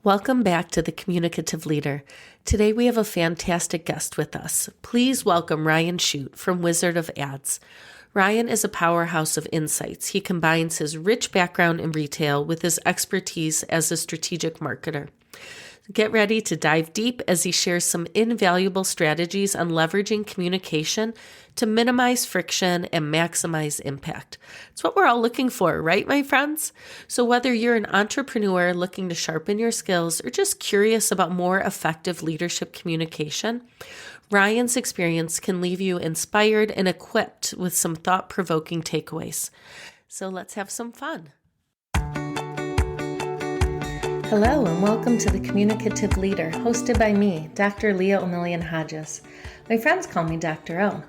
Welcome back to the Communicative Leader. Today we have a fantastic guest with us. Please welcome Ryan Chute from Wizard of Ads. Ryan is a powerhouse of insights. He combines his rich background in retail with his expertise as a strategic marketer. Get ready to dive deep as he shares some invaluable strategies on leveraging communication to minimize friction and maximize impact. It's what we're all looking for, right, my friends? So whether you're an entrepreneur looking to sharpen your skills or just curious about more effective leadership communication, Ryan's experience can leave you inspired and equipped with some thought-provoking takeaways. So let's have some fun. Hello and welcome to the Communicative Leader, hosted by me, Dr. Leah O'Million Hodges. My friends call me Dr. O.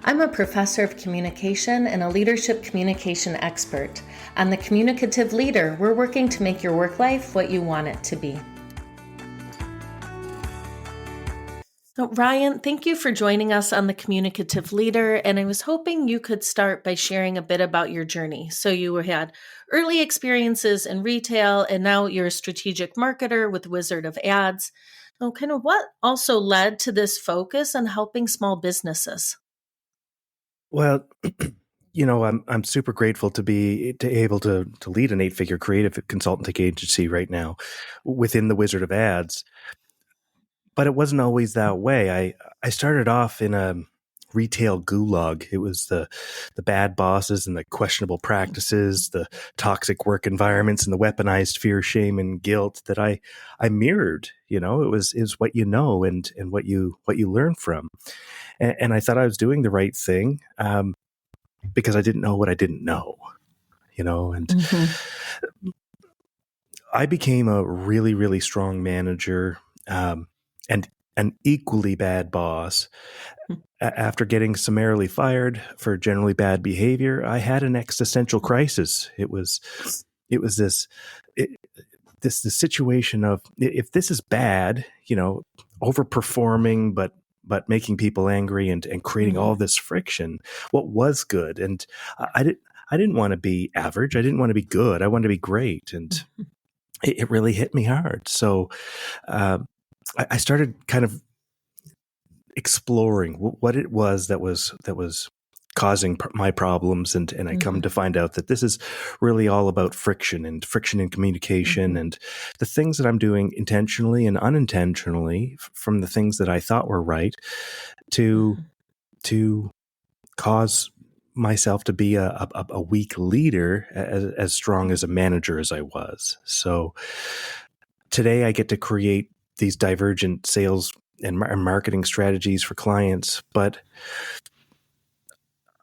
I'm a professor of communication and a leadership communication expert. On the Communicative Leader, we're working to make your work life what you want it to be. So, Ryan, thank you for joining us on the Communicative Leader, and I was hoping you could start by sharing a bit about your journey. So you had early experiences in retail, and now you're a strategic marketer with Wizard of Ads. So kind of what also led to this focus on helping small businesses? Well, I'm super grateful to be able to lead an 8-figure creative consulting agency right now within the Wizard of Ads. But it wasn't always that way. I started off in a retail gulag. It was the bad bosses and the questionable practices, the toxic work environments and the weaponized fear, shame, and guilt that I mirrored. It was what you know and what you learn from. And I thought I was doing the right thing because I didn't know what I didn't know. And I became a really, really strong manager. And an equally bad boss. After getting summarily fired for generally bad behavior, I had an existential crisis. It was this situation of, if this is bad, overperforming, but making people angry and creating all this friction, what was good? And I didn't want to be average. I didn't want to be good. I wanted to be great. And it really hit me hard. So, I started kind of exploring what it was that was causing my problems, and I come to find out that this is really all about friction in communication, and the things that I'm doing intentionally and unintentionally from the things that I thought were right to cause myself to be a weak leader as strong as a manager as I was. So today I get to create these divergent sales and marketing strategies for clients, but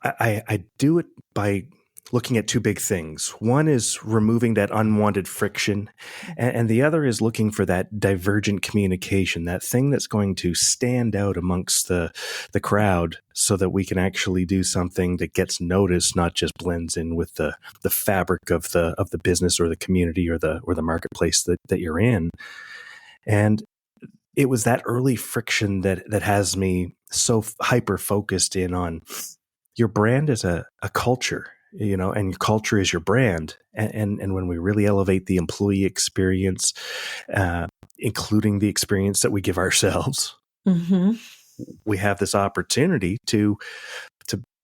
I do it by looking at two big things. One is removing that unwanted friction, and the other is looking for that divergent communication, that thing that's going to stand out amongst the crowd so that we can actually do something that gets noticed, not just blends in with the fabric of the business or the community or the marketplace that you're in. And it was that early friction that has me so hyper focused in on your brand as a culture, and your culture is your brand. And when we really elevate the employee experience, including the experience that we give ourselves, we have this opportunity to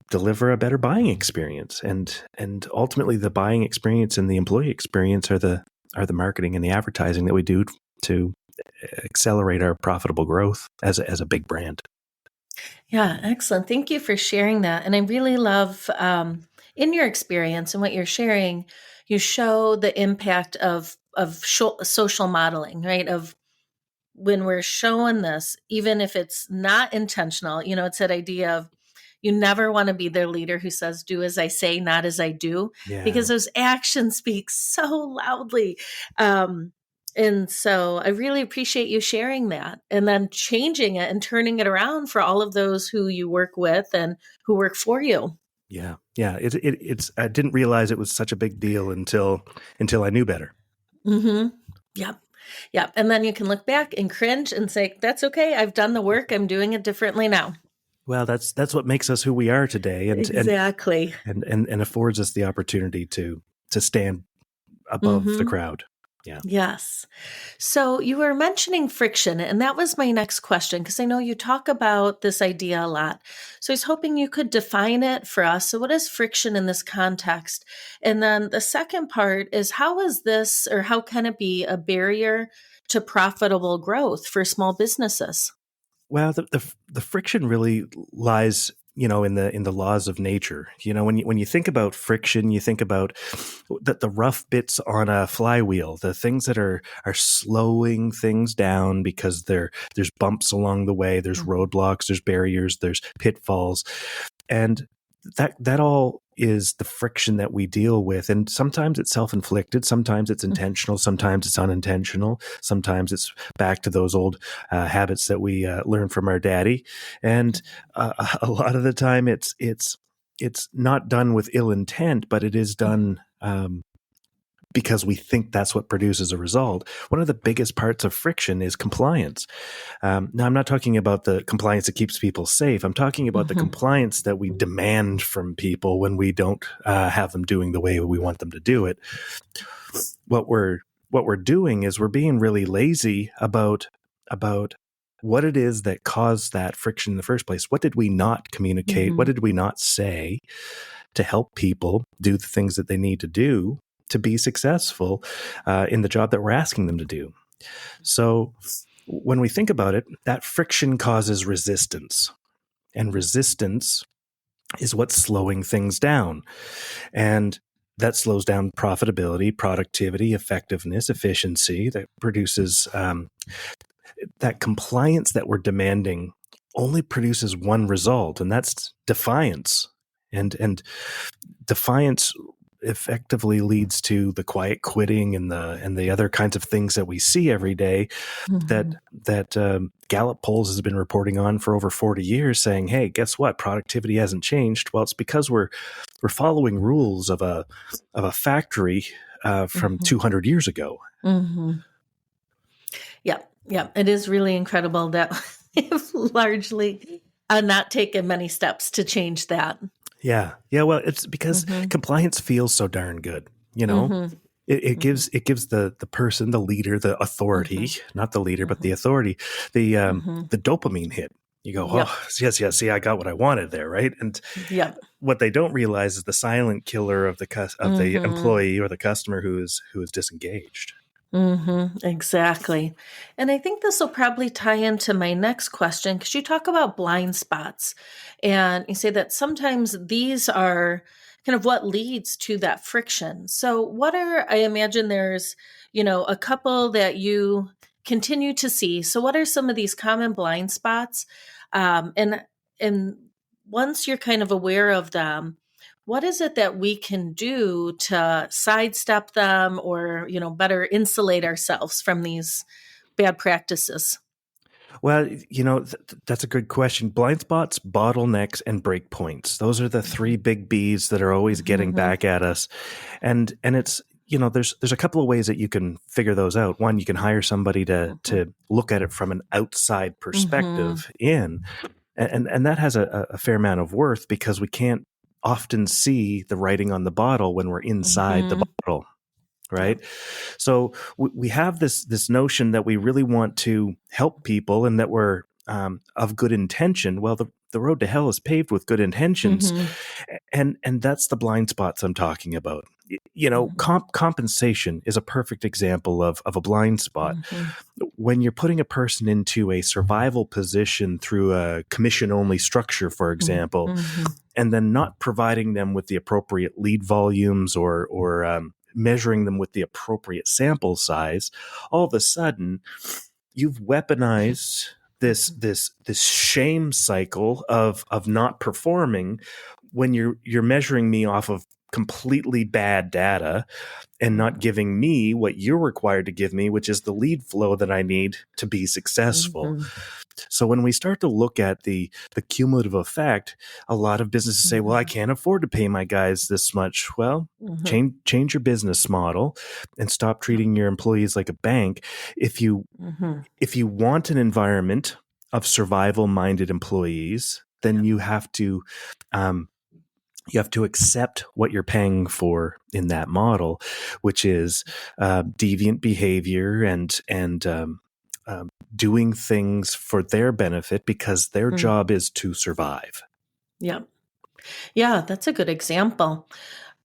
deliver a better buying experience. And ultimately the buying experience and the employee experience are the marketing and the advertising that we do to accelerate our profitable growth as a big brand. Yeah, excellent. Thank you for sharing that. And I really love, in your experience and what you're sharing, you show the impact of social modeling, right? Of when we're showing this, even if it's not intentional, it's that idea of you never want to be their leader who says, do as I say, not as I do, because those actions speak so loudly. And so I really appreciate you sharing that and then changing it and turning it around for all of those who you work with and who work for you. Yeah. It's I didn't realize it was such a big deal until I knew better. Yep. And then you can look back and cringe and say, that's okay. I've done the work. I'm doing it differently now. Well, that's what makes us who we are today. Exactly. And affords us the opportunity to stand above the crowd. Yeah. Yes. So you were mentioning friction, and that was my next question because I know you talk about this idea a lot. So I was hoping you could define it for us. So, what is friction in this context? And then the second part is how is this or how can it be a barrier to profitable growth for small businesses? Well, the friction really lies, in the laws of nature. When you think about friction, you think about the rough bits on a flywheel, the things that are slowing things down because there's bumps along the way, there's roadblocks, there's barriers, there's pitfalls, and that all is the friction that we deal with. And sometimes it's self-inflicted, sometimes it's intentional, sometimes it's unintentional, sometimes it's back to those old habits that we learned from our daddy. And a lot of the time it's not done with ill intent, but it is done because we think that's what produces a result. One of the biggest parts of friction is compliance. Now, I'm not talking about the compliance that keeps people safe. I'm talking about the compliance that we demand from people when we don't have them doing the way we want them to do it. What we're doing is we're being really lazy about what it is that caused that friction in the first place. What did we not communicate? What did we not say to help people do the things that they need to do to be successful in the job that we're asking them to do? So when we think about it, that friction causes resistance, and resistance is what's slowing things down. And that slows down profitability, productivity, effectiveness, efficiency, that produces that compliance that we're demanding only produces one result, and that's defiance. And defiance effectively leads to the quiet quitting and the other kinds of things that we see every day that Gallup polls has been reporting on for over 40 years, saying, "Hey, guess what? Productivity hasn't changed." Well, it's because we're following rules of a factory from 200 years ago. Yeah, yeah. It is really incredible that we've largely not taken many steps to change that. Yeah. Well, it's because compliance feels so darn good. It gives the person, the leader, the authority, not the leader, but the authority, the dopamine hit. You go, Yep. oh, yes, see, I got what I wanted there, right? And Yep. what they don't realize is the silent killer of the employee or the customer who is disengaged. Exactly. And I think this will probably tie into my next question because you talk about blind spots and you say that sometimes these are kind of what leads to that friction. So, what are, I imagine there's, a couple that you continue to see. So, what are some of these common blind spots? And once you're kind of aware of them, what is it that we can do to sidestep them or better insulate ourselves from these bad practices? Well, that's a good question. Blind spots, bottlenecks, and breakpoints. Those are the three big B's that are always getting back at us. And it's, there's a couple of ways that you can figure those out. One, you can hire somebody to look at it from an outside perspective in, and that has a fair amount of worth because we can't often see the writing on the bottle when we're inside the bottle. Right. Yep. So we have this notion that we really want to help people and that we're of good intention. Well, the road to hell is paved with good intentions. And that's the blind spots I'm talking about. Compensation is a perfect example of a blind spot. When you're putting a person into a survival position through a commission only structure, for example, and then not providing them with the appropriate lead volumes or measuring them with the appropriate sample size, all of a sudden you've weaponized this shame cycle of not performing when you're measuring me off of completely bad data and not giving me what you're required to give me, which is the lead flow that I need to be successful. So when we start to look at the cumulative effect, a lot of businesses say, well, I can't afford to pay my guys this much. Well, change your business model and stop treating your employees like a bank. If you want an environment of survival minded employees, then you have to You have to accept what you're paying for in that model, which is deviant behavior and doing things for their benefit because their job is to survive. Yeah. Yeah, that's a good example.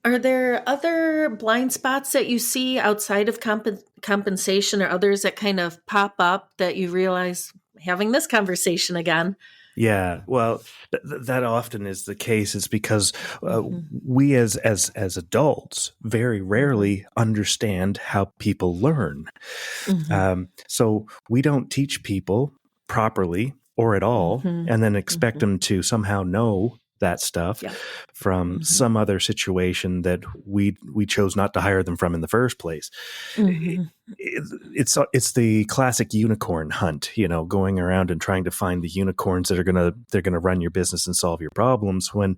Are there other blind spots that you see outside of compensation or others that kind of pop up that you realize having this conversation again? Yeah, well, that often is the case. It's because Hmm. we as adults very Hmm. rarely understand how people learn. Hmm. So we don't teach people properly or at all, Hmm. and then expect Hmm. them to somehow know that stuff Yeah. from Hmm. some other situation that we chose not to hire them from in the first place. Hmm. It's the classic unicorn hunt, going around and trying to find the unicorns that they're gonna run your business and solve your problems. When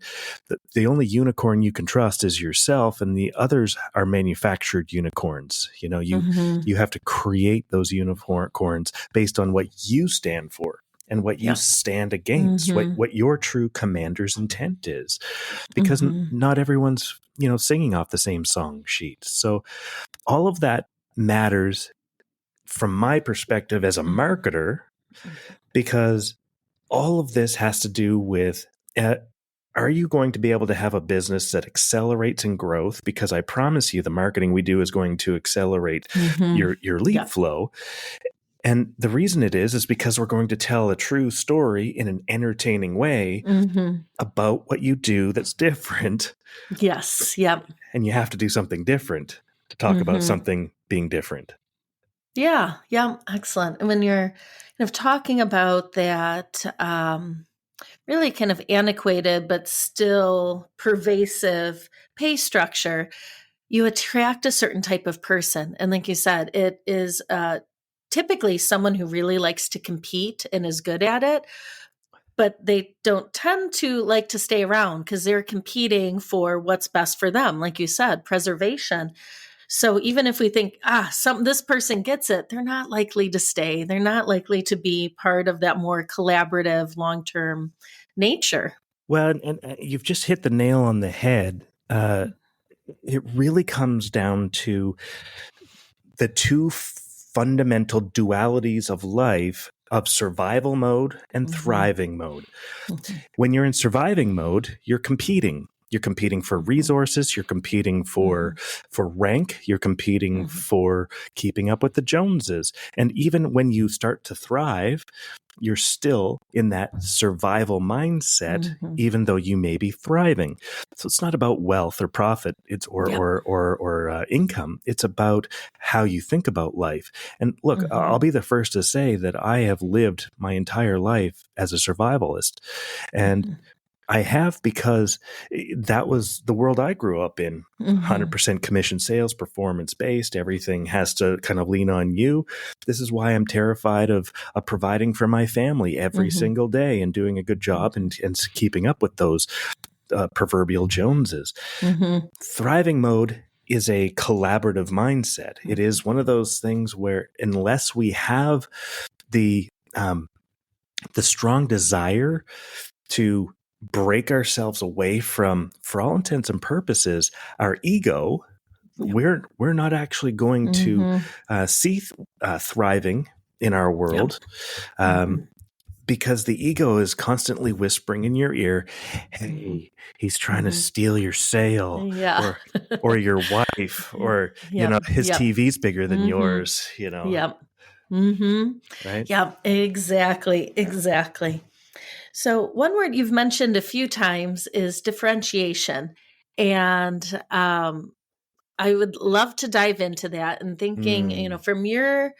the only unicorn you can trust is yourself, and the others are manufactured unicorns. Hmm. You have to create those unicorns based on what you stand for and what you Yeah. stand against, what Hmm. what your true commander's intent is, because Hmm. not everyone's singing off the same song sheet. So all of that matters from my perspective as a Hmm. marketer, because all of this has to do with uh, are you going to be able to have a business that accelerates in growth? Because I promise you, the marketing we do is going to accelerate Hmm. your lead Yeah. flow. And the reason it is because we're going to tell a true story in an entertaining way Hmm. about what you do that's different. Yes. Yep. And you have to do something different to talk about Hmm. something being different. Yeah. Yeah. Excellent. And when you're kind of talking about that, really kind of antiquated but still pervasive pay structure, you attract a certain type of person. And like you said, it is typically someone who really likes to compete and is good at it, but they don't tend to like to stay around because they're competing for what's best for them. Like you said, preservation. So even if we think, this person gets it, they're not likely to stay. They're not likely to be part of that more collaborative, long-term nature. Well, and you've just hit the nail on the head. It really comes down to the two fundamental dualities of life, of survival mode and Hmm. thriving mode. Hmm. When you're in surviving mode, you're competing. You're competing for Hmm. resources. You're competing Hmm. for rank. You're competing Hmm. for keeping up with the Joneses. And even when you start to thrive, you're still in that survival mindset, Hmm. even though you may be thriving. So it's not about wealth or profit. It's Yep. or income. It's about how you think about life. And look, Hmm. I'll be the first to say that I have lived my entire life as a survivalist, and Hmm. I have because that was the world I grew up in. Hmm. 100% commission sales, performance based. Everything has to kind of lean on you. This is why I'm terrified of providing for my family every Hmm. single day and doing a good job and keeping up with those proverbial Joneses. Hmm. Thriving mode is a collaborative mindset. It is one of those things where unless we have the um, the strong desire to break ourselves away from, for all intents and purposes, our ego, Yep. we're not actually going to Hmm. see thriving in our Yep. world, Hmm. um, because the ego is constantly whispering in your ear, Hmm. "Hey, he's trying to Hmm. steal your sale," Yeah. or your wife, or Yep. his Yep. TV's bigger than Hmm. yours, Yep. Hmm. right? Yep. Exactly. Exactly. So, one word you've mentioned a few times is differentiation. And I would love to dive into that and thinking, Mm, from your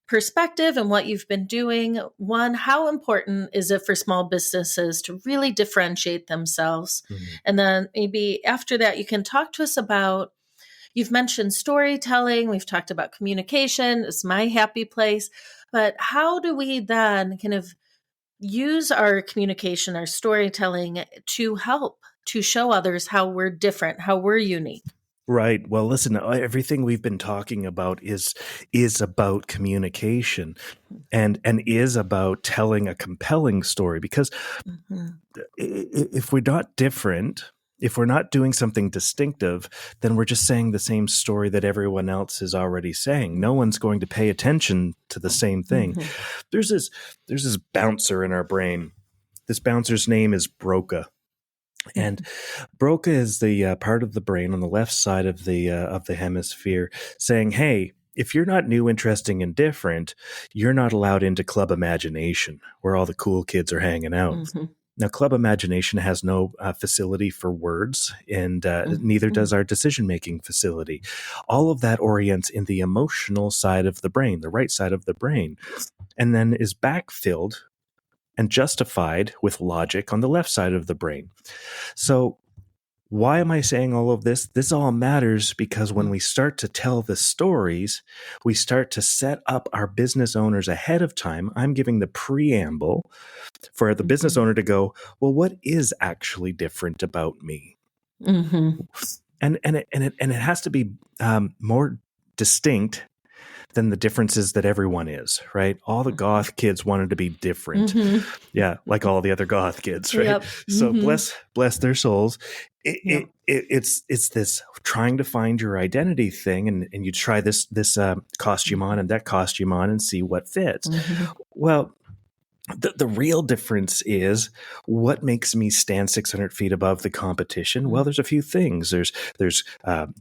perspective and what you've been doing, one, how important is it for small businesses to really differentiate themselves? mm. And then maybe after that, you can talk to us about, you've mentioned storytelling, we've talked about communication, it's my happy place. But how do we then kind of use our communication, our storytelling to help to show others how we're different, how we're unique? Right. Well, listen, everything we've been talking about is about communication and is about telling a compelling story, because Mhm. if we're not different, If we're not doing something distinctive, then we're just saying the same story that everyone else is already saying. No one's going to pay attention to the same thing. There's this bouncer in our brain. This bouncer's name is Broca. And Broca is the part of the brain on the left side of the hemisphere saying, hey, if you're not new, interesting, and different, you're not allowed into Club Imagination, where all the cool kids are hanging out. Now, Club Imagination has no facility for words, and neither does our decision-making facility. All of that orients in the emotional side of the brain, the right side of the brain, and then is backfilled and justified with logic on the left side of the brain. So why am I saying all of this? This all matters because when we start to tell the stories, we start to set up our business owners ahead of time. I'm giving the preamble for the business owner to go, well, what is actually different about me? And it has to be more distinct than the differences that everyone is, right? All the goth kids wanted to be different. Yeah, like all the other goth kids, right? Yep. So bless their souls. It's this trying to find your identity thing, and you try this costume on and that costume on and see what fits. Well, the real difference is what makes me stand 600 feet above the competition. Well, there's a few things. There's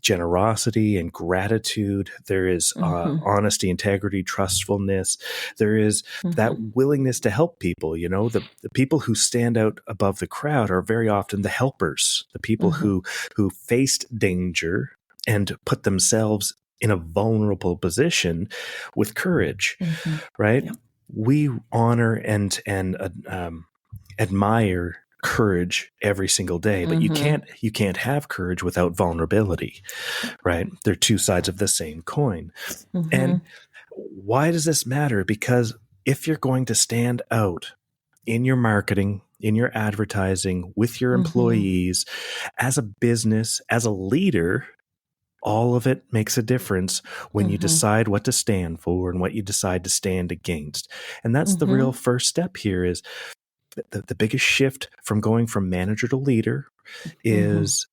generosity and gratitude. There is honesty, integrity, trustfulness. There is that willingness to help people. You know, the people who stand out above the crowd are very often the helpers, the people who faced danger and put themselves in a vulnerable position with courage, right? Yep. We honor and admire courage every single day, but you can't have courage without vulnerability, right? They're two sides of the same coin. And why does this matter? Because if you're going to stand out in your marketing, in your advertising, with your employees, as a business, as a leader, all of it makes a difference when you decide what to stand for and what you decide to stand against. And that's the real first step here is the biggest shift from going from manager to leader is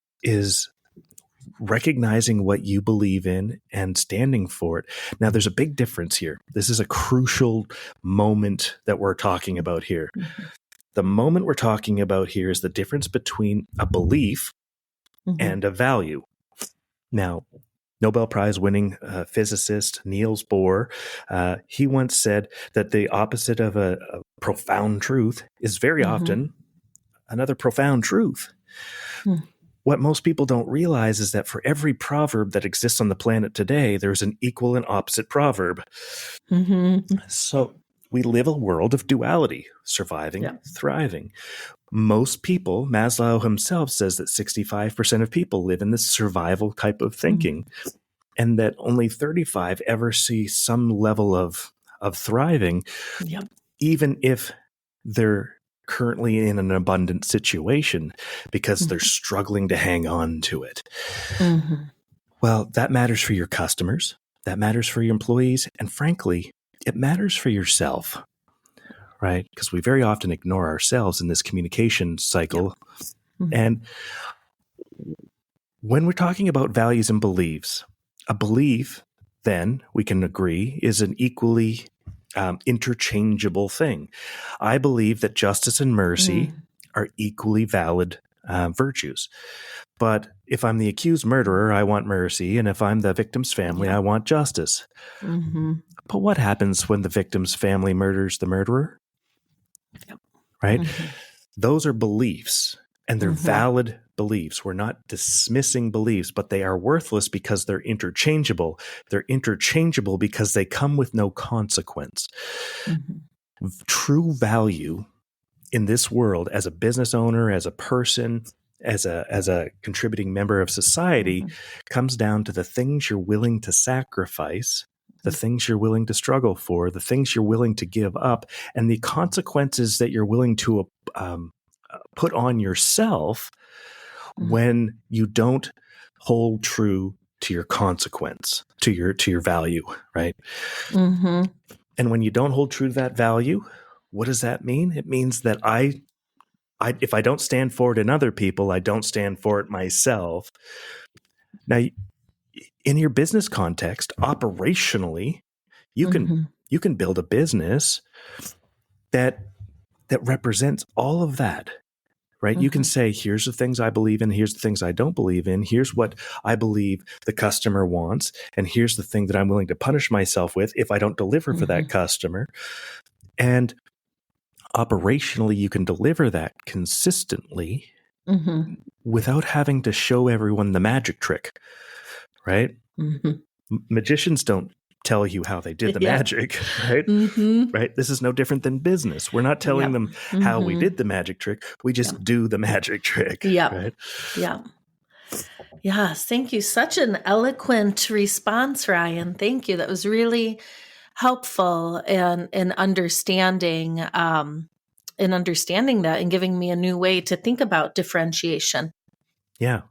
recognizing what you believe in and standing for it. Now, there's a big difference here. This is a crucial moment that we're talking about here. The moment we're talking about here is the difference between a belief and a value. Now, Nobel Prize winning physicist Niels Bohr, he once said that the opposite of a profound truth is very often another profound truth. What most people don't realize is that for every proverb that exists on the planet today, there's an equal and opposite proverb. So we live a world of duality, surviving, thriving. Most people, Maslow himself says that 65% of people live in this survival type of thinking, and that only 35 ever see some level of thriving, even if they're currently in an abundant situation because they're struggling to hang on to it. Well, that matters for your customers, that matters for your employees, and frankly, it matters for yourself. Right? Because we very often ignore ourselves in this communication cycle. And when we're talking about values and beliefs, a belief, then we can agree, is an equally interchangeable thing. I believe that justice and mercy are equally valid virtues. But if I'm the accused murderer, I want mercy. And if I'm the victim's family, I want justice. But what happens when the victim's family murders the murderer? Right? Those are beliefs, and they're valid beliefs. We're not dismissing beliefs, but they are worthless because they're interchangeable. They're interchangeable because they come with no consequence. True value in this world, as a business owner, as a person, as a contributing member of society, comes down to the things you're willing to sacrifice, the things you're willing to struggle for, the things you're willing to give up, and the consequences that you're willing to put on yourself when you don't hold true to your consequence, to your value, right? And when you don't hold true to that value, what does that mean? It means that I if I don't stand for it in other people, I don't stand for it myself. Now, in your business context, operationally, you can build a business that represents all of that, right? You can say, here's the things I believe in, here's the things I don't believe in, here's what I believe the customer wants, and here's the thing that I'm willing to punish myself with if I don't deliver for that customer. And operationally, you can deliver that consistently without having to show everyone the magic trick, right? Magicians don't tell you how they did the magic, right? Right? This is no different than business. We're not telling them how we did the magic trick. We just do the magic trick, right? Yes, thank you. Such an eloquent response, Ryan. Thank you. That was really helpful in understanding that and giving me a new way to think about differentiation. Yeah,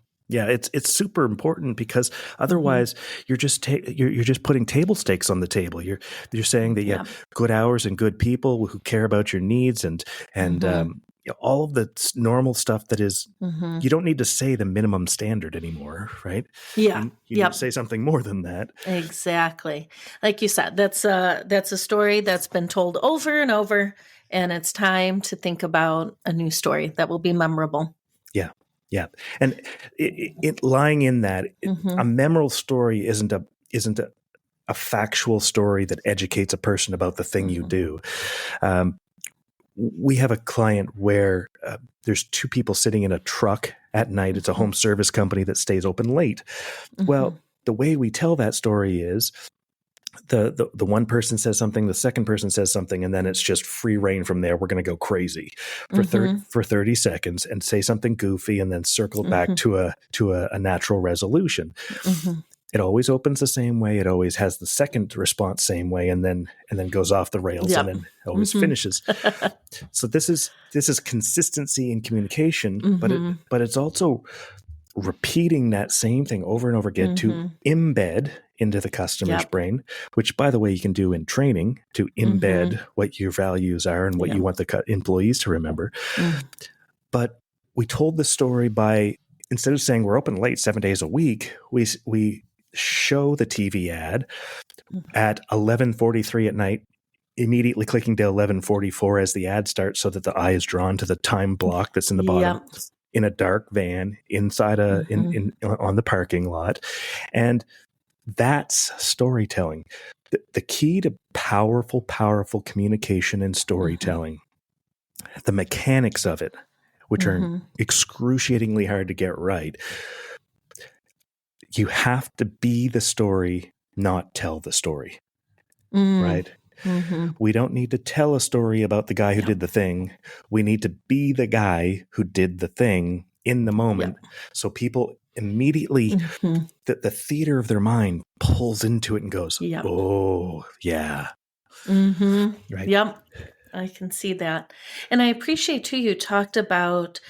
it's super important because otherwise you're just you're just putting table stakes on the table. You're saying that you have good hours and good people who care about your needs and all of the normal stuff that is. You don't need to say the minimum standard anymore, right? Yeah, you need to say something more than that. Exactly, like you said, that's a story that's been told over and over, and it's time to think about a new story that will be memorable. Yeah, and it lying in that, a memorable story isn't a factual story that educates a person about the thing you do. We have a client where there's two people sitting in a truck at night. It's a home service company that stays open late. Well, the way we tell that story is the one person says something, the second person says something, and then it's just free reign from there. We're going to go crazy for 30 seconds and say something goofy and then circle back to a natural resolution. It always opens the same way. It always has the second response same way, and then goes off the rails and then always finishes. So this is consistency in communication, but it's also repeating that same thing over and over again to embed into the customer's brain, which, by the way, you can do in training to embed what your values are and what you want the employees to remember. But we told the story by, instead of saying we're open late 7 days a week, we show the TV ad at 11:43 at night, immediately clicking to 11:44 as the ad starts so that the eye is drawn to the time block that's in the bottom. In a dark van inside on the parking lot. And that's storytelling. The key to powerful communication and storytelling, the mechanics of it, which are excruciatingly hard to get right. You have to be the story, not tell the story, right? We don't need to tell a story about the guy who did the thing. We need to be the guy who did the thing in the moment. So people immediately, the theater of their mind pulls into it and goes, oh, yeah. Right? Yep, I can see that. And I appreciate, too, you talked about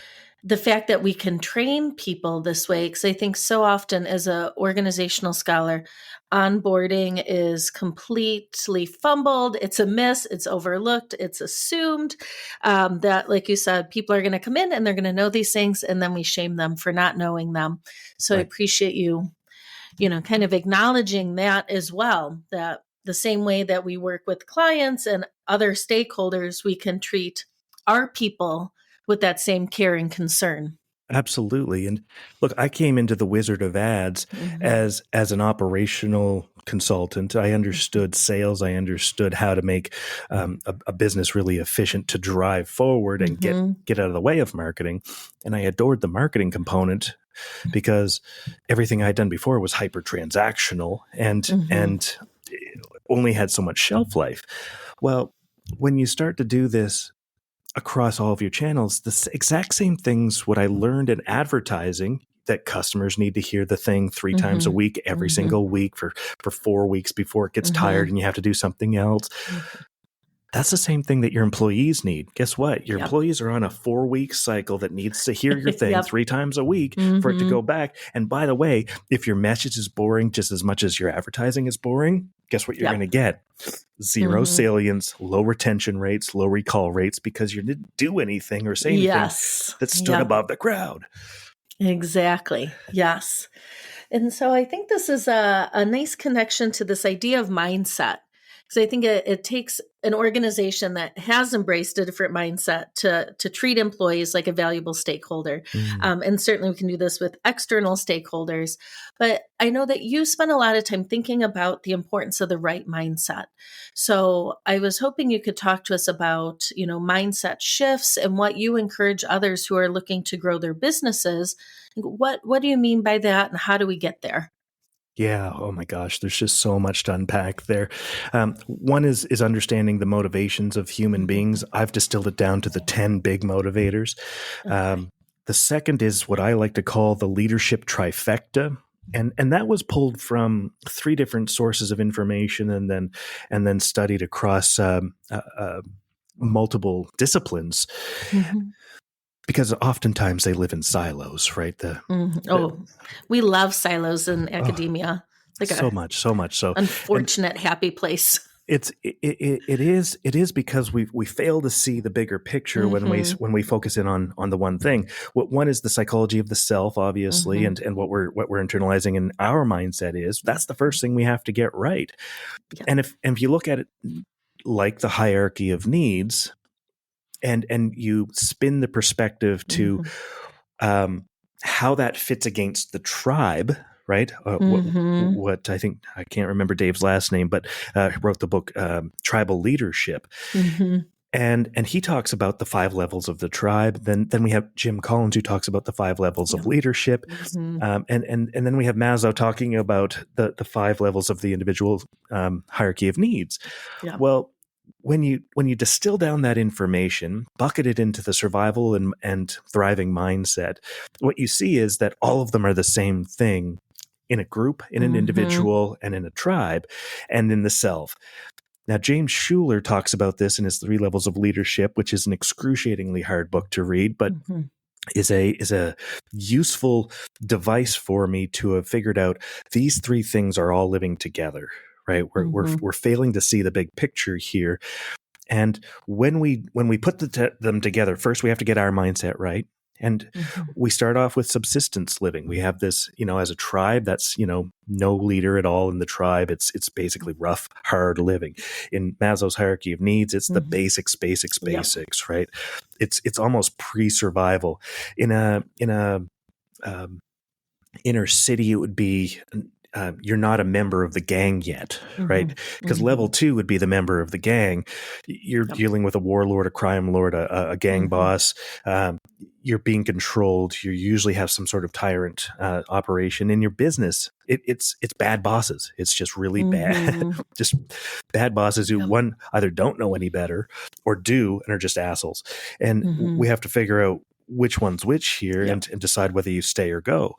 the fact that we can train people this way, because I think so often as an organizational scholar, onboarding is completely fumbled. It's a miss. It's overlooked. It's assumed that, like you said, people are going to come in and they're going to know these things, and then we shame them for not knowing them. So I appreciate you, kind of acknowledging that as well, that the same way that we work with clients and other stakeholders, we can treat our people with that same care and concern. Absolutely. And look, I came into the Wizard of Ads as an operational consultant. I understood sales. I understood how to make a business really efficient to drive forward and get out of the way of marketing. And I adored the marketing component because everything I'd done before was hyper transactional and only had so much shelf life. Well, when you start to do this across all of your channels, the exact same things what I learned in advertising, that customers need to hear the thing 3 times a week, every single week for 4 weeks before it gets tired and you have to do something else. That's the same thing that your employees need. Guess what? Your Yep. employees are on a 4-week cycle that needs to hear your thing Yep. 3 times a week for it to Mm-hmm. go back. And by the way, if your message is boring just as much as your advertising is boring, guess what you're going to Yep. get? Zero Mm-hmm. salience, low retention rates, low recall rates because you didn't do anything or say anything Yes. that stood Yep. above the crowd. Exactly. Yes. And so I think this is a nice connection to this idea of mindset. Because I think it takes an organization that has embraced a different mindset to treat employees like a valuable stakeholder. Mm. And certainly we can do this with external stakeholders. But I know that you spend a lot of time thinking about the importance of the right mindset. So I was hoping you could talk to us about, mindset shifts and what you encourage others who are looking to grow their businesses. What do you mean by that, and how do we get there? Yeah. Oh my gosh. There's just so much to unpack there. One is understanding the motivations of human Mhm. beings. I've distilled it down to the 10 big motivators. Okay. The second is what I like to call the leadership trifecta. And that was pulled from 3 different sources of information and then studied across multiple disciplines Mhm. because oftentimes they live in silos, right? Mhm. The Oh, we love silos in oh, academia. Like a so much so. And unfortunate happy place. it is because we fail to see the bigger picture Mhm. when we focus in on the one thing. What one is the psychology of the self, obviously, Mhm. and what we're internalizing in our mindset is that's the first thing we have to get right. Yep. And if you look at it like the hierarchy of needs, and you spin the perspective to Mhm. um, how that fits against the tribe, right? Mhm. What I think I can't remember Dave's last name, but wrote the book Tribal Leadership, Mhm. and he talks about the 5 levels of the tribe. Then we have Jim Collins who talks about the 5 levels of Yep. leadership, Mhm. and then we have Maslow talking about the 5 levels of the individual hierarchy of needs. Yep. Well, when you distill down that information, bucket it into the survival and thriving mindset, what you see is that all of them are the same thing in a group, in an Mhm. individual, and in a tribe, and in the self. Now, James Schuler talks about this in his 3 levels of leadership, which is an excruciatingly hard book to read, but Mhm. is a useful device for me to have figured out these 3 things are all living together. Right, Mhm. we're failing to see the big picture here, and when we put them together, first we have to get our mindset right. And Mhm. we start off with subsistence living. We have this, as a tribe, that's, no leader at all in the tribe. It's basically rough, hard living. In Maslow's hierarchy of needs, it's the Mhm. basics, basics, Yep. basics, right? It's almost pre-survival. In a um, inner city, it would be you're not a member of the gang yet, right? Mhm. Because level Mhm. 2 would be the member of the gang. You're Yep. dealing with a warlord, a crime lord, a gang Mhm. boss. You're being controlled. You usually have some sort of tyrant operation in your business. It's bad bosses. It's just really bad, Mhm. just bad bosses who Yep. one either don't know any better or do and are just assholes. And we Mhm. have to figure out which one's which here Yep. and decide whether you stay or go.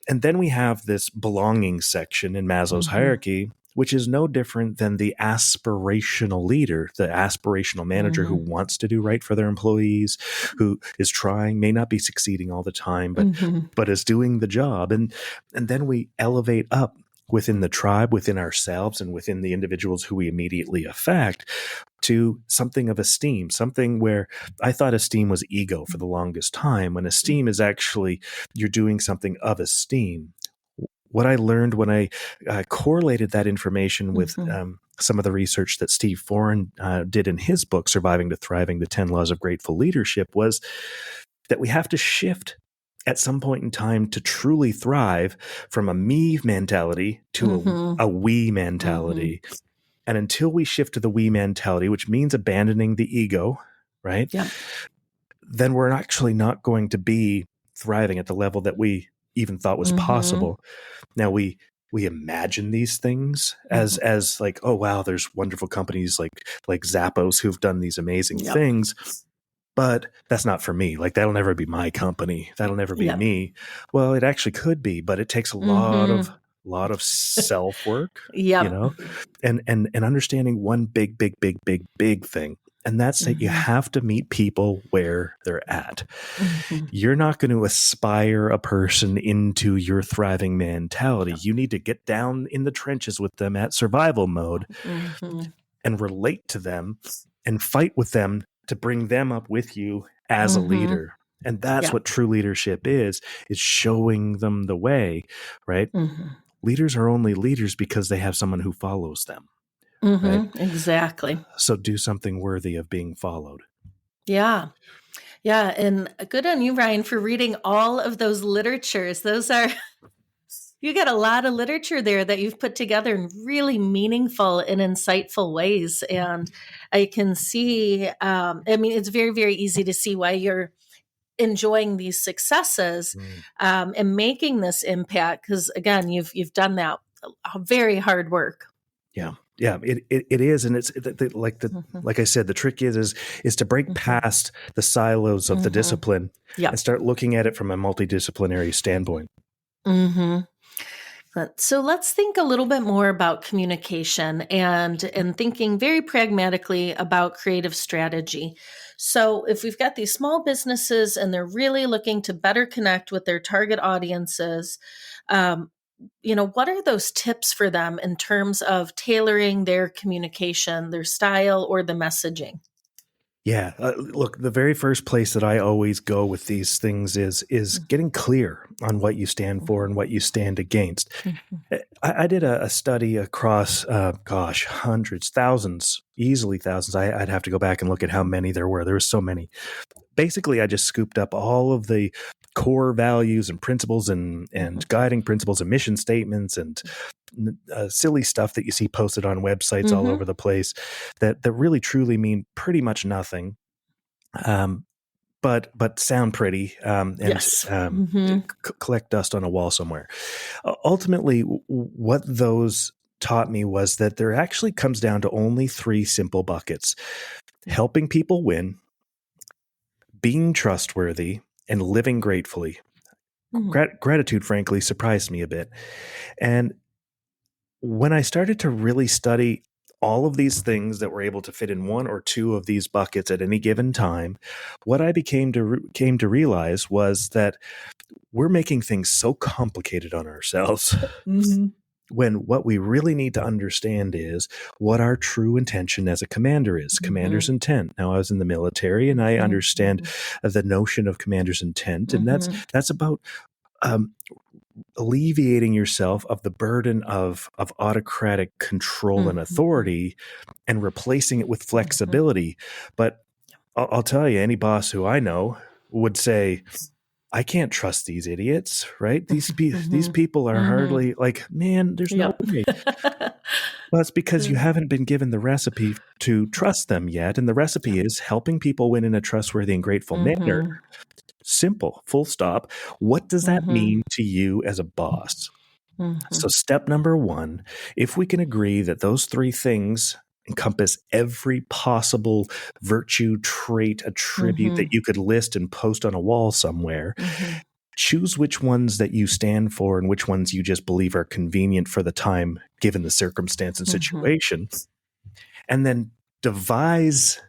And then we have this belonging section in Maslow's Mhm. hierarchy, which is no different than the aspirational leader, the aspirational manager who Mhm. wants to do right for their employees, who is trying, may not be succeeding all the time, Mhm. but is doing the job. And then we elevate up within the tribe, within ourselves, and within the individuals who we immediately affect to something of esteem, something where I thought esteem was ego for the longest time, when esteem is actually you're doing something of esteem. What I learned when I correlated that information with Mhm. some of the research that Steve Foran did in his book, Surviving to Thriving, The 10 Laws of Grateful Leadership, was that we have to shift at some point in time to truly thrive from a me mentality to Mhm. a we Mhm. mentality. And until we shift to the we mentality, which means abandoning the ego, right? Yep. Then we're actually not going to be thriving at the level that we even thought was Mhm. possible. Now we imagine these things as Mhm. as like, oh wow, there's wonderful companies like Zappos who've done these amazing Yep. things, but that's not for me. Like that'll never be my company. That'll never be Yep. me. Well, it actually could be, but it takes a Mhm. lot of self work, Yep. and understanding one big thing. And that's that you have to meet people where they're at. You're not going to aspire a person into your thriving mentality. You need to get down in the trenches with them at survival mode and relate to them and fight with them to bring them up with you as a leader. And that's what true leadership is showing them the way, right? Leaders are only leaders because they have someone who follows them. Right? Exactly. So do something worthy of being followed. Yeah. Yeah. And good on you, Ryan, for reading all of those literatures. Those are, you got a lot of literature there that you've put together in really meaningful and insightful ways. And I can see, it's very, very easy to see why you're enjoying these successes and making this impact. Because again, you've done that very hard work. Yeah, it is, and it's like I said, the trick is to break past the silos of the discipline and start looking at it from a multidisciplinary standpoint. So let's think a little bit more about communication and thinking very pragmatically about creative strategy. So if we've got these small businesses and they're really looking to better connect with their target audiences, what are those tips for them in terms of tailoring their communication, their style, or the messaging? Yeah, look, the very first place that I always go with these things is getting clear on what you stand for and what you stand against. I did a study across, hundreds, thousands, easily thousands. I'd have to go back and look at how many there were. There were so many. Basically, I just scooped up all of the core values and principles and guiding principles and mission statements and silly stuff that you see posted on websites all over the place that really truly mean pretty much nothing, but sound pretty and collect dust on a wall somewhere. Ultimately, what those taught me was that there actually comes down to only three simple buckets: helping people win, being trustworthy, and living gratefully. Gratitude, frankly, surprised me a bit. And when I started to really study all of these things that were able to fit in one or two of these buckets at any given time, what I came to realize was that we're making things so complicated on ourselves. When what we really need to understand is what our true intention as a commander is, commander's intent. Now, I was in the military and I understand the notion of commander's intent, and that's about alleviating yourself of the burden of autocratic control and authority and replacing it with flexibility. But I'll tell you, any boss who I know would say, I can't trust these idiots, right? These people are hardly like, man, there's no way. Well, it's because you haven't been given the recipe to trust them yet. And the recipe is helping people win in a trustworthy and grateful manner. Simple, full stop. What does that mean to you as a boss? So step number one, if we can agree that those three things encompass every possible virtue, trait, attribute that you could list and post on a wall somewhere, choose which ones that you stand for and which ones you just believe are convenient for the time, given the circumstance and situation, and then devise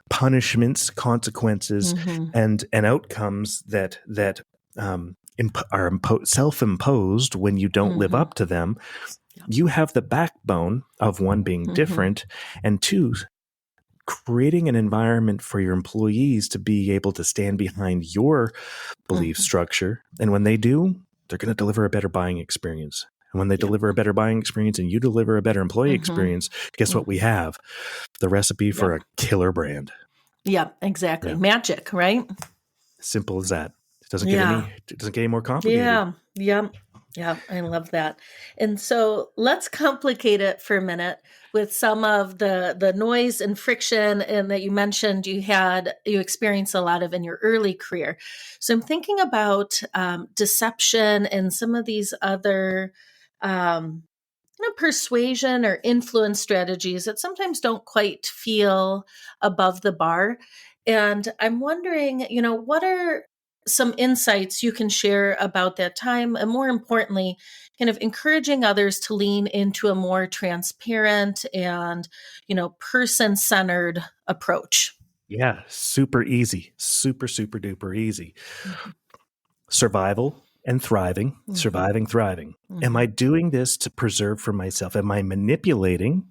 punishments, consequences, and outcomes that are self-imposed when you don't live up to them. You have the backbone of one, being different, and two, creating an environment for your employees to be able to stand behind your belief structure. And when they do, they're going to deliver a better buying experience. And when they deliver a better buying experience and you deliver a better employee experience, guess what we have? The recipe for a killer brand. Yeah, exactly. Magic, right? Simple as that. It doesn't get any more complicated. Yeah, I love that. And so let's complicate it for a minute with some of the noise and friction and that you mentioned you experienced a lot of in your early career. So I'm thinking about deception and some of these other persuasion or influence strategies that sometimes don't quite feel above the bar. And I'm wondering, what are some insights you can share about that time, and more importantly, kind of encouraging others to lean into a more transparent and, person-centered approach. Yeah, super easy, super duper easy. Mhm. Survival and thriving, Mhm. surviving, thriving. Am I Mhm. doing this to preserve for myself? Am I manipulating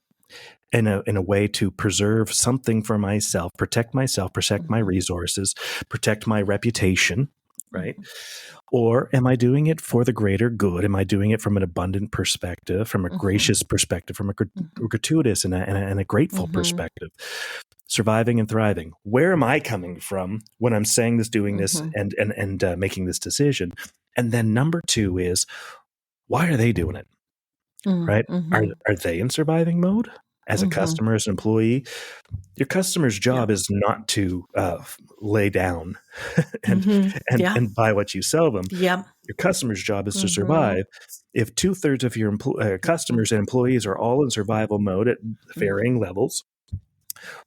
in a way to preserve something for myself, protect my Mhm. resources, protect my reputation, right? Mhm. Or am I doing it for the greater good? Am I doing it from an abundant perspective, from a Mhm. gracious perspective, from a Mhm. gratuitous and a grateful Mhm. perspective? Surviving and thriving. Where am I coming from when I'm saying this, doing this, Mhm. and making this decision? And then number two is, why are they doing it? Right? Are Mhm. are they in surviving mode? As a Mhm. customer, as an employee, your customer's Yeah. job is not to lay down and Mhm. Yeah. and buy what you sell them. Yeah. Your customer's job is to Mhm. survive. If 2/3 of your Mhm. customers and employees are all in survival mode at Mhm. varying levels,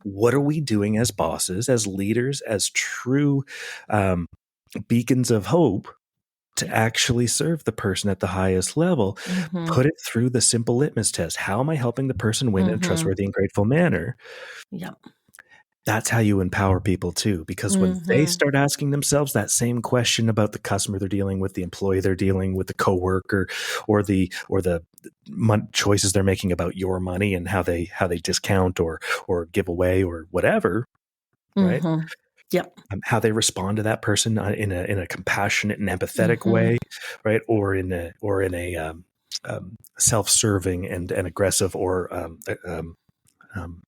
what are we doing as bosses, as leaders, as true um, beacons of hope to Yeah. actually serve the person at the highest level? Mhm. Put it through the simple litmus test. How am I helping the person win in a Mhm. trustworthy and grateful manner? Yeah. That's how you empower people too, because when they Mhm. start asking themselves that same question about the customer they're dealing with, the employee they're dealing with, the coworker, or the choices they're making about your money and how they discount or give away or whatever, right? Mhm. Yep. How they respond to that person in a compassionate and empathetic Mhm. way, right? Or in a self-serving and aggressive or um,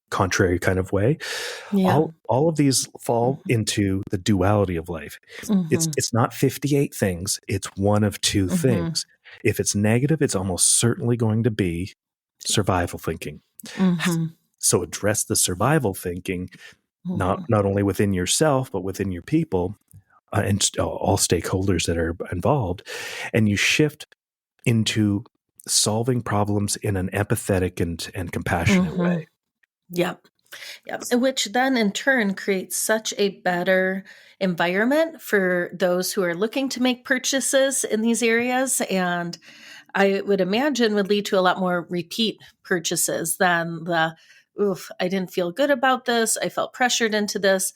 contrary kind of way. Yeah. All of these fall Mhm. into the duality of life. It's Mhm. it's not 58 things, it's one of two Mhm. things. If it's negative, it's almost certainly going to be Yeah. survival thinking. Mhm. So address the survival thinking, not Mhm. not only within yourself but within your people, and all stakeholders that are involved, and you shift into solving problems in an empathetic and compassionate way. Mhm. Yep. Yep. Which then in turn creates such a better environment for those who are looking to make purchases in these areas. And I would imagine would lead to a lot more repeat purchases than the, oof, I didn't feel good about this. I felt pressured into this,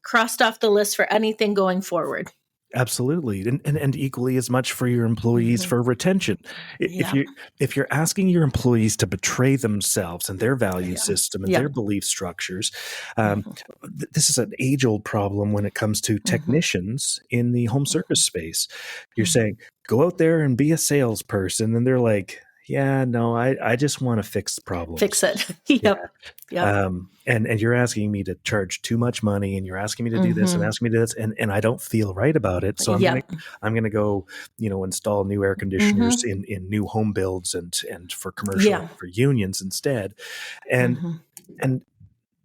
crossed off the list for anything going forward. Absolutely, and equally as much for your employees Mhm. for retention. If Yeah. you're asking your employees to betray themselves and their value Yeah. system and Yeah. their belief structures, um, Mhm. this is an age old problem when it comes to Mhm. technicians in the home service Mhm. space. You're Mhm. saying go out there and be a salesperson, and they're like, "Yeah, no, I just want to fix problems." Fix it. Yeah. Yep. Yep. And you're asking me to charge too much money, and you're asking me to do this and Mhm. asking me to do this, and I don't feel right about it. So Yep. I'm gonna go, install new air conditioners Mhm. in new home builds and for commercial Yeah. for unions instead. And Mhm. and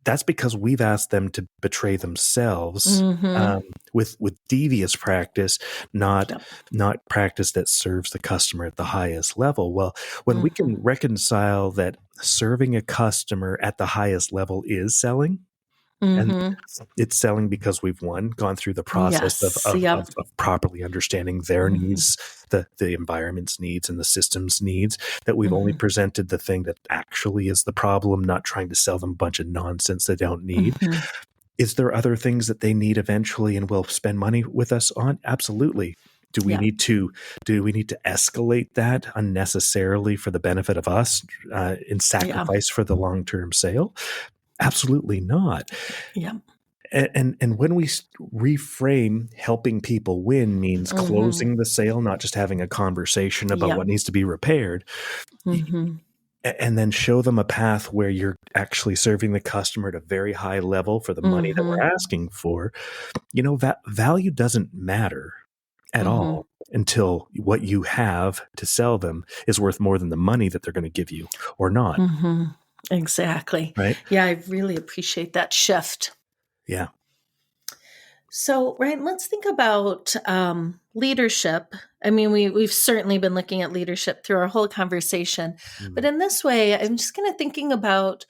that's because we've asked them to betray themselves, Mhm. um, with devious practice, not Yep. not practice that serves the customer at the highest level. Well, when we can Mhm. reconcile that serving a customer at the highest level is selling, and Mhm. it's selling because we've gone through the process of Yes. of, Yep. of, of properly understanding their Mhm. needs, the environment's needs, and the system's needs. That we've only Mhm. presented the thing that actually is the problem, not trying to sell them a bunch of nonsense they don't need. Mhm. Is there other things that they need eventually and will spend money with us on? Absolutely. Do we Yeah. need to escalate that unnecessarily for the benefit of us, in Yeah. sacrifice for the long term sale? Absolutely not. Yeah. And when we reframe helping people win means Mhm. closing the sale, not just having a conversation about Yep. what needs to be repaired, Mhm. and then show them a path where you're actually serving the customer at a very high level for the money that we're Mhm. asking for. That value doesn't matter at Mhm. all until what you have to sell them is worth more than the money that they're going to give you or not, Mhm. Exactly. right? Yeah, I really appreciate that shift. Yeah. So, right, let's think about leadership. I mean, we've certainly been looking at leadership through our whole conversation, but Mm. in this way, I'm just kind of thinking about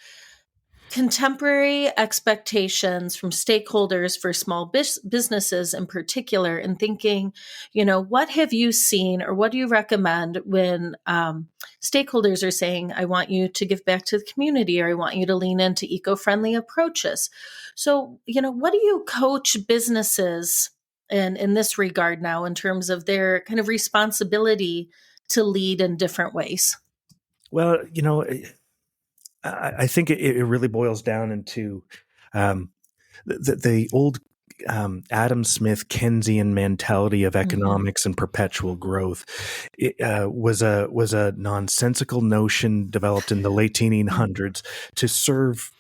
contemporary expectations from stakeholders for small businesses in particular, and thinking, what have you seen or what do you recommend when stakeholders are saying, I want you to give back to the community, or I want you to lean into eco-friendly approaches. So, what do you coach businesses in this regard now in terms of their kind of responsibility to lead in different ways? Well, I think it really boils down into um, the old Adam Smith Keynesian mentality of Mm-hmm. economics and perpetual growth. It was a nonsensical notion developed in the late 1800s to serve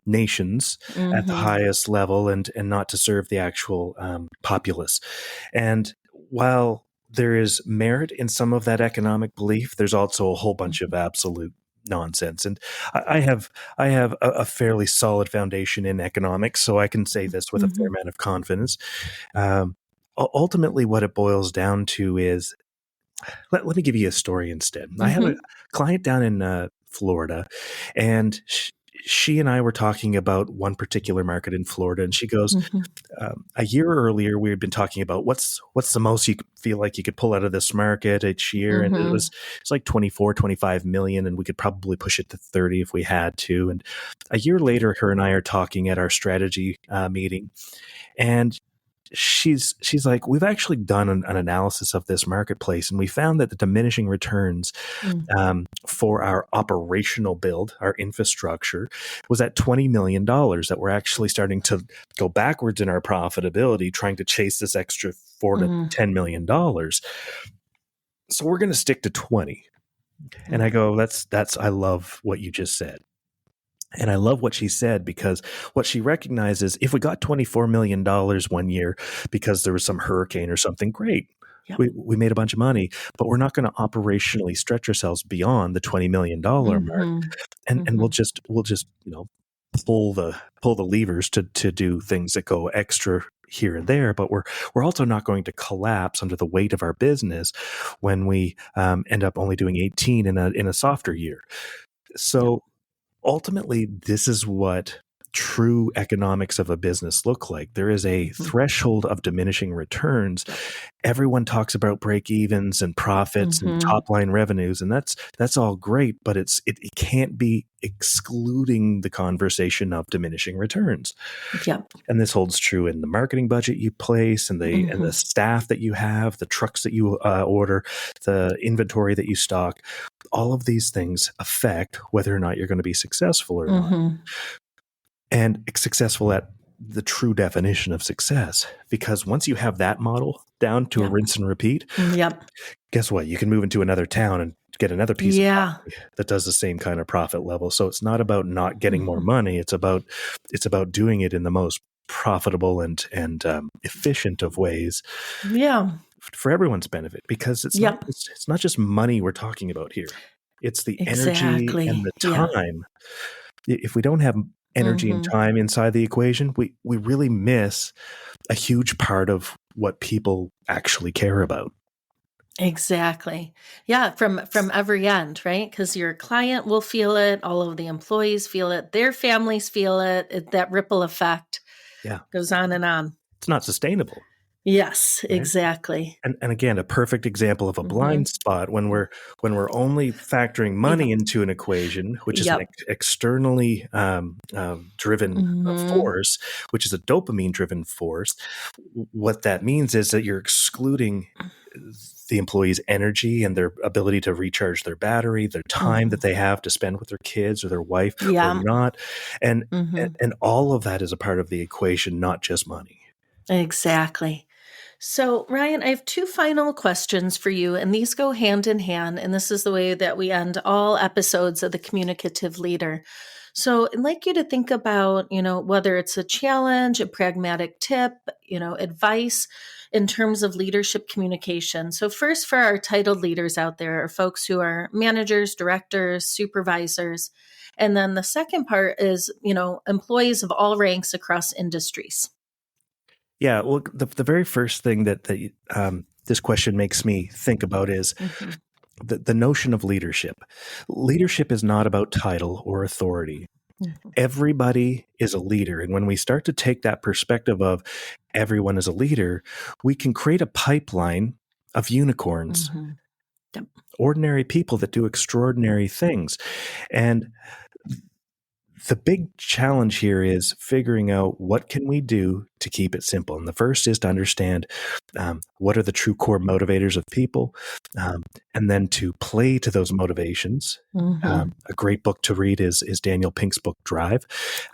nations at the Mm-hmm. highest level and not to serve the actual populace. And while there is merit in some of that economic belief, there's also a whole bunch of absolute nonsense. And I have a fairly solid foundation in economics, so I can say this with a fair Mm-hmm. amount of confidence. Um, Ultimately, what it boils down to is let me give you a story instead. I have a Mm-hmm. client down in Florida, and she and I were talking about one particular market in Florida, and she goes, Mm-hmm. a year earlier, we had been talking about what's the most you feel like you could pull out of this market each year, and Mm-hmm. it's like 24, 25 million, and we could probably push it to 30 if we had to. And a year later, her and I are talking at our strategy meeting, and she's like, we've actually done an analysis of this marketplace, and we found that the diminishing returns for our operational build, our infrastructure, was at $20 million, that we're actually starting to go backwards in our profitability, trying to chase this extra $4 to $10 million. So we're going to stick to 20. And I go, that's I love what you just said. And I love what she said, because what she recognizes, if we got $24 million one year because there was some hurricane or something, great. Yep. We made a bunch of money, but we're not going to operationally stretch ourselves beyond the $20 million mark. Mm-hmm. And Mm-hmm. we'll just pull the levers to do things that go extra here and there, but we're also not going to collapse under the weight of our business when we end up only doing 18 in a softer year. Yep. So ultimately, this is what true economics of a business look like. There is a Mm-hmm. threshold of diminishing returns. Yep. Everyone talks about break evens and profits and Mm-hmm. top line revenues, and that's all great, but it can't be excluding the conversation of diminishing returns. Yep. And this holds true in the marketing budget you place, and the Mm-hmm. staff that you have, the trucks that you order, the inventory that you stock. All of these things affect whether or not you're going to be successful or not, Mm-hmm. and successful at the true definition of success. Because once you have that model down to a Yep. rinse and repeat, Yep. guess what? You can move into another town and get another piece of Yeah. property that does the same kind of profit level. So it's not about not getting more Mm-hmm. money. It's about doing it in the most profitable and efficient of ways Yeah. for everyone's benefit. Because Yep. it's not just money we're talking about here. It's the energy and Exactly. the Yeah. time. If we don't have energy and Mm-hmm. time inside the equation, we really miss a huge part of what people actually care about. Exactly. Yeah, from every end, right? Because your client will feel it, all of the employees feel it, their families feel it, that ripple effect Yeah, goes on and on. it's not sustainable, Yes, right? exactly. And again, a perfect example of a Mm-hmm. blind spot when we're only factoring Yep. money into an equation, which is an Yep. externally driven Mm-hmm. force, which is a dopamine driven force. What that means is that you're excluding the employee's energy and their ability to recharge their battery, their time Mm-hmm. that they have to spend with their kids or their wife or Yeah. not, and Mm-hmm. and all of that is a part of the equation, not just money. Exactly. So, Ryan, I have two final questions for you, and these go hand in hand. And this is the way that we end all episodes of the Communicative Leader. So, I'd like you to think about, whether it's a challenge, a pragmatic tip, advice in terms of leadership communication. So, first, for our titled leaders out there, are folks who are managers, directors, supervisors. And then the second part is, employees of all ranks across industries. Yeah, well, the very first thing that this question makes me think about is Mm-hmm. the notion of leadership. Leadership is not about title or authority. Mhm. Everybody is a leader. And when we start to take that perspective of everyone is a leader, we can create a pipeline of unicorns, Mhm. Yep. ordinary people that do extraordinary things. And the big challenge here is figuring out what can we do to keep it simple. And the first is to understand what are the true core motivators of people, and then to play to those motivations. Mhm. A great book to read is Daniel Pink's book Drive,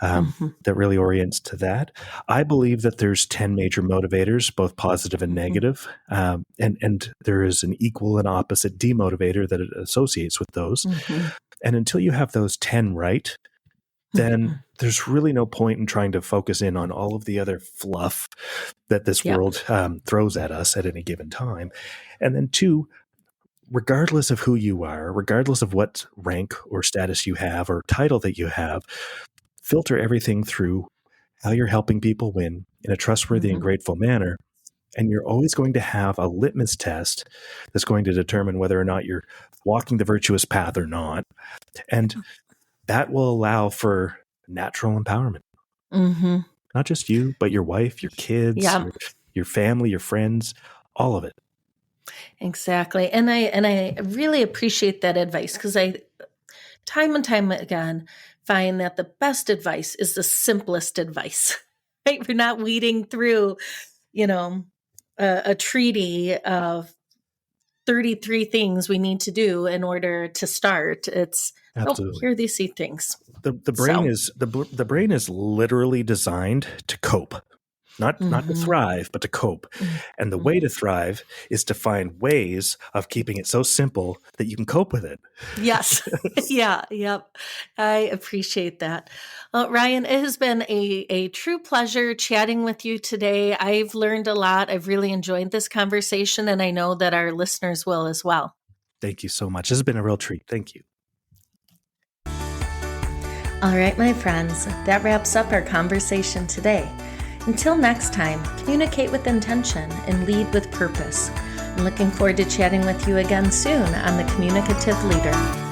Mhm. that really orients to that. I believe that there's 10 major motivators, both positive and Mhm. negative, and there is an equal and opposite demotivator that it associates with those. Mhm. And until you have those 10 right, then Mhm. there's really no point in trying to focus in on all of the other fluff that this Yep. world throws at us at any given time. And then two, regardless of who you are, regardless of what rank or status you have or title that you have, filter everything through how you're helping people win in a trustworthy and Mhm. grateful manner. And you're always going to have a litmus test that's going to determine whether or not you're walking the virtuous path or not. And that will allow for natural empowerment. Mhm. Not just you, but your wife, your kids, Yeah, your family, your friends, all of it. exactly. And I really appreciate that advice because I time and time again find that the best advice is the simplest advice. Right? We're not weeding through, you know, a treaty of 33 things we need to do in order to start. It's, oh, Absolutely. here are these things. The brain So, is the brain is literally designed to cope. Not to mhm. thrive, but to cope. And the way Mhm. to thrive is to find ways of keeping it so simple that you can cope with it. Yes. Yeah. Yep. I appreciate that. Ryan, it has been a true pleasure chatting with you today. I've learned a lot. I've really enjoyed this conversation, and I know that our listeners will as well. Thank you so much. This has been a real treat. Thank you. All right, my friends, that wraps up our conversation today. Until next time, communicate with intention and lead with purpose. I'm looking forward to chatting with you again soon on the Communicative Leader.